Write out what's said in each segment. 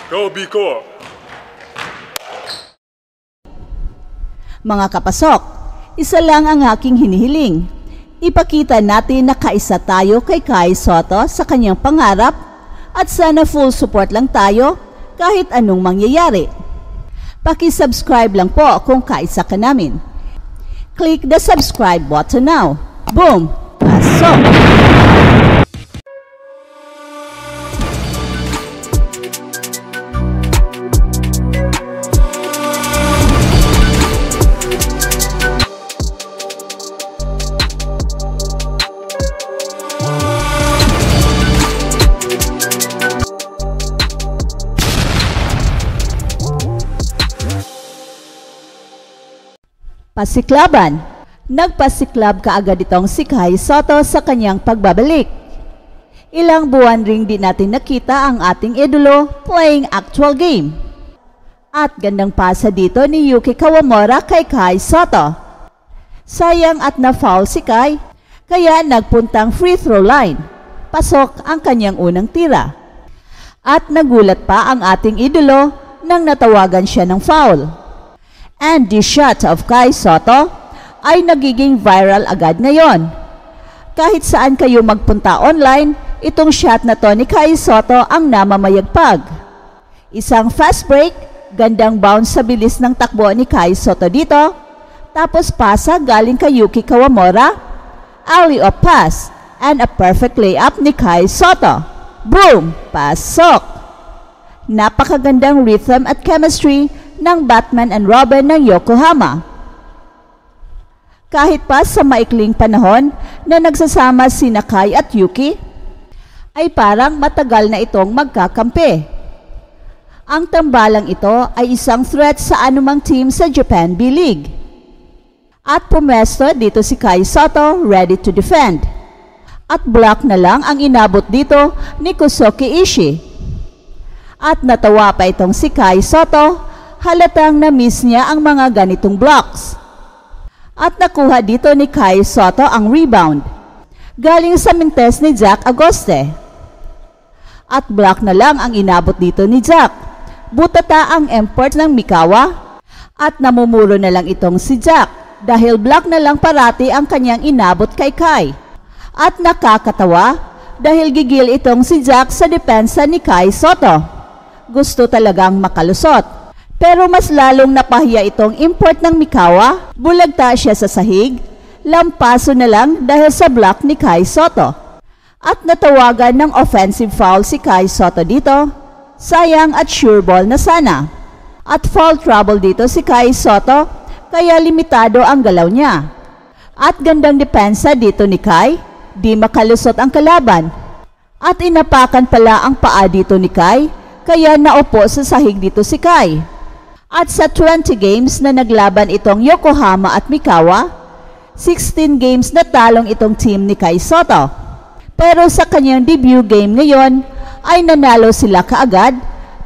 Go Biko! Mga kapasok, isa lang ang aking hinihiling. Ipakita natin na kaisa tayo kay Kai Sotto sa kanyang pangarap at sana full support lang tayo kahit anong mangyayari. Paki-subscribe lang po kung kaisa ka namin. Click the subscribe button now. Boom! Pasok! Pasiklaban. Nagpasiklab kaagad itong si Kai Sotto sa kanyang pagbabalik. Ilang buwan ring di natin nakita ang ating idolo playing actual game. At gandang pasa dito ni Yuki Kawamura kay Kai Sotto. Sayang at na-foul si Kai, kaya nagpuntang free throw line. Pasok ang kanyang unang tira. At nagulat pa ang ating idolo nang natawagan siya ng foul. And the shot of Kai Sotto ay nagiging viral agad ngayon. Kahit saan kayo magpunta online, itong shot na to ni Kai Sotto ang namamayagpag. Isang fast break, gandang bounce sa bilis ng takbo ni Kai Sotto dito, tapos pasa galing kay Yuki Kawamura, alley-oop pass, and a perfect layup ni Kai Sotto. Boom! Pasok! Napakagandang rhythm at chemistry ng Batman and Robin ng Yokohama. Kahit pa sa maikling panahon na nagsasama sina Kai at Yuki, ay parang matagal na itong magkakampi. Ang tambalang ito ay isang threat sa anumang team sa Japan B-League. At pumesto dito si Kai Sotto ready to defend. At block na lang ang inabot dito ni Kusuke Ishii. At natawa pa itong si Kai Sotto, halatang na-miss niya ang mga ganitong blocks. At nakuha dito ni Kai Sotto ang rebound, galing sa mintes ni Jack Agoste. At block na lang ang inabot dito ni Jack. Butata ang import ng Mikawa, at namumulo na lang itong si Jack dahil block na lang parati ang kanyang inabot kay Kai. At nakakatawa dahil gigil itong si Jack sa depensa ni Kai Sotto. Gusto talagang makalusot. Pero mas lalong napahiya itong import ng Mikawa, bulagta siya sa sahig, lampaso na lang dahil sa block ni Kai Sotto. At natawagan ng offensive foul si Kai Sotto dito, sayang at sure ball na sana. At foul trouble dito si Kai Sotto, kaya limitado ang galaw niya. At gandang depensa dito ni Kai, di makalusot ang kalaban. At inapakan pala ang paa dito ni Kai, kaya naupo sa sahig dito si Kai. At sa 20 games na naglaban itong Yokohama at Mikawa, 16 games na talong itong team ni Kai Sotto. Pero sa kanyang debut game ngayon ay nanalo sila kaagad.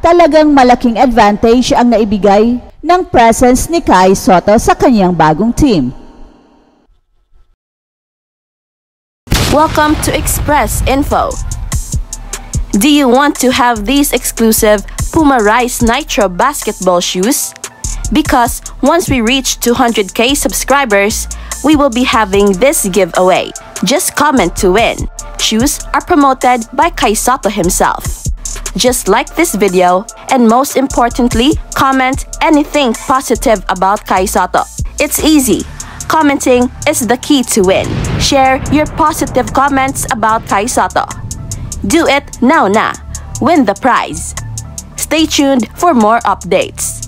Talagang malaking advantage ang naibigay ng presence ni Kai Sotto sa kanyang bagong team. Welcome to Express Info. Do you want to have these exclusive Puma Rise Nitro basketball shoes? Because once we reach 200k subscribers, we will be having this giveaway. Just comment to win. Shoes are promoted by Kai Sotto himself. Just like this video, and most importantly, comment anything positive about Kai Sotto. It's easy. Commenting is the key to win. Share your positive comments about Kai Sotto. Do it now na. Win the prize. Stay tuned for more updates.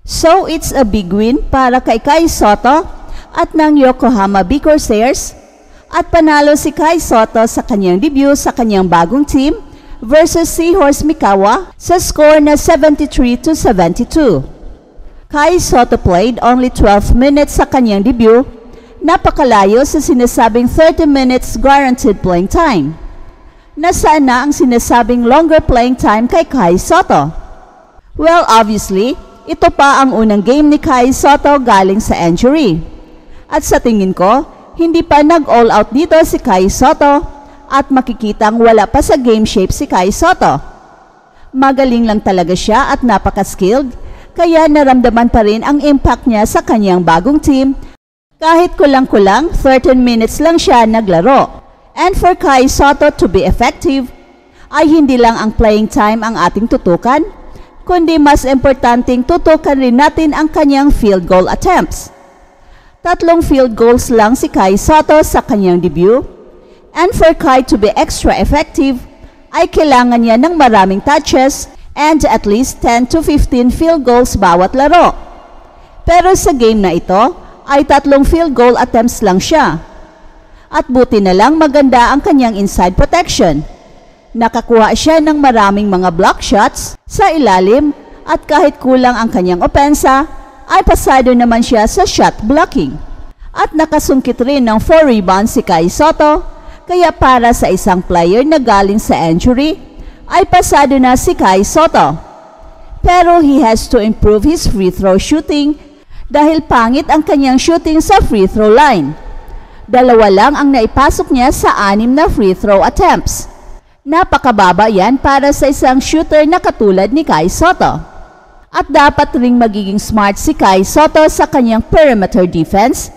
So it's a big win para kay Kai Sotto at ng Yokohama B Corsairs, at panalo si Kai Sotto sa kanyang debut sa kanyang bagong team versus Seahorse Mikawa sa score na 73-72. Kai Sotto played only 12 minutes sa kanyang debut, napakalayo sa sinasabing 30 minutes guaranteed playing time. Nasaan na ang sinasabing longer playing time kay Kai Sotto? Well, obviously, ito pa ang unang game ni Kai Sotto galing sa injury. At sa tingin ko, hindi pa nag-all out dito si Kai Sotto at makikitang wala pa sa game shape si Kai Sotto. Magaling lang talaga siya at napaka-skilled, kaya naramdaman pa rin ang impact niya sa kanyang bagong team kahit kulang-kulang 13 minutes lang siya naglaro. And for Kai Sotto to be effective, ay hindi lang ang playing time ang ating tutukan, kundi mas importanteng tutukan rin natin ang kanyang field goal attempts. 3 field goals lang si Kai Sotto sa kanyang debut, and for Kai to be extra effective, ay kailangan niya ng maraming touches and at least 10 to 15 field goals bawat laro. Pero sa game na ito, ay 3 field goal attempts lang siya. At buti na lang maganda ang kanyang inside protection. Nakakuha siya ng maraming mga block shots sa ilalim at kahit kulang ang kanyang opensa, ay pasado naman siya sa shot blocking. At nakasungkit rin ng 4 rebounds si Kai Sotto, kaya para sa isang player na galing sa injury, ay pasado na si Kai Sotto. Pero he has to improve his free throw shooting dahil pangit ang kanyang shooting sa free throw line. 2 lang ang naipasok niya sa 6 na free throw attempts. Napakababa yan para sa isang shooter na katulad ni Kai Sotto. At dapat ring magiging smart si Kai Sotto sa kanyang perimeter defense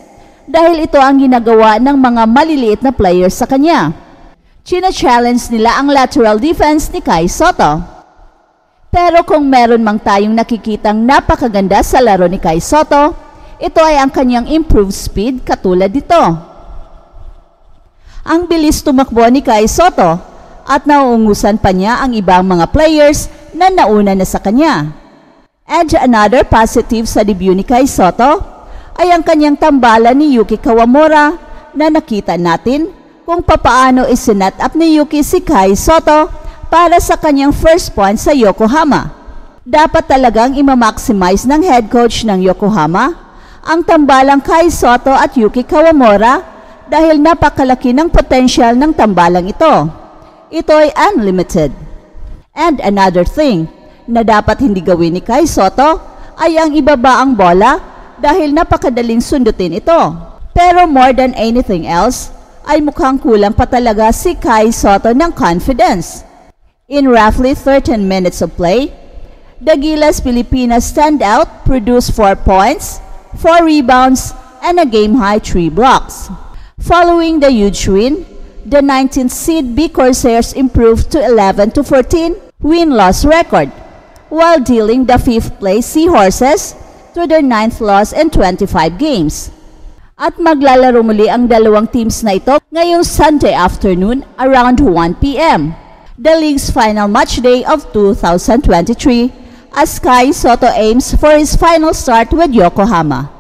dahil ito ang ginagawa ng mga maliliit na players sa kanya. China-challenge nila ang lateral defense ni Kai Sotto. Pero kung meron mang tayong nakikitang napakaganda sa laro ni Kai Sotto, ito ay ang kanyang improved speed katulad dito. Ang bilis tumakbo ni Kai Sotto at nauungusan pa niya ang ibang mga players na nauna na sa kanya. And another positive sa debut ni Kai Sotto ay ang kanyang tambalan ni Yuki Kawamura na nakita natin kung papaano isinat up ni Yuki si Kai Sotto para sa kanyang first point sa Yokohama. Dapat talagang ima-maximize ng head coach ng Yokohama ang tambalang Kai Sotto at Yuki Kawamura dahil napakalaki ng potential ng tambalang ito. Ito ay unlimited. And another thing na dapat hindi gawin ni Kai Sotto ay ang ibaba ang bola dahil napakadaling sundutin ito. Pero more than anything else, ay mukhang kulang pa talaga si Kai Sotto ng confidence. In roughly 13 minutes of play, the Gilas Pilipinas standout produced 4 points, 4 rebounds, and a game-high 3 blocks. Following the huge win, the 19th seed B Corsairs improved to 11-14 win-loss record, while dealing the 5th place Seahorses to their 9th loss in 25 games. At maglalaro muli ang dalawang teams na ito ngayong Sunday afternoon around 1 p.m. the league's final match day of 2023 as Kai Sotto aims for his final start with Yokohama.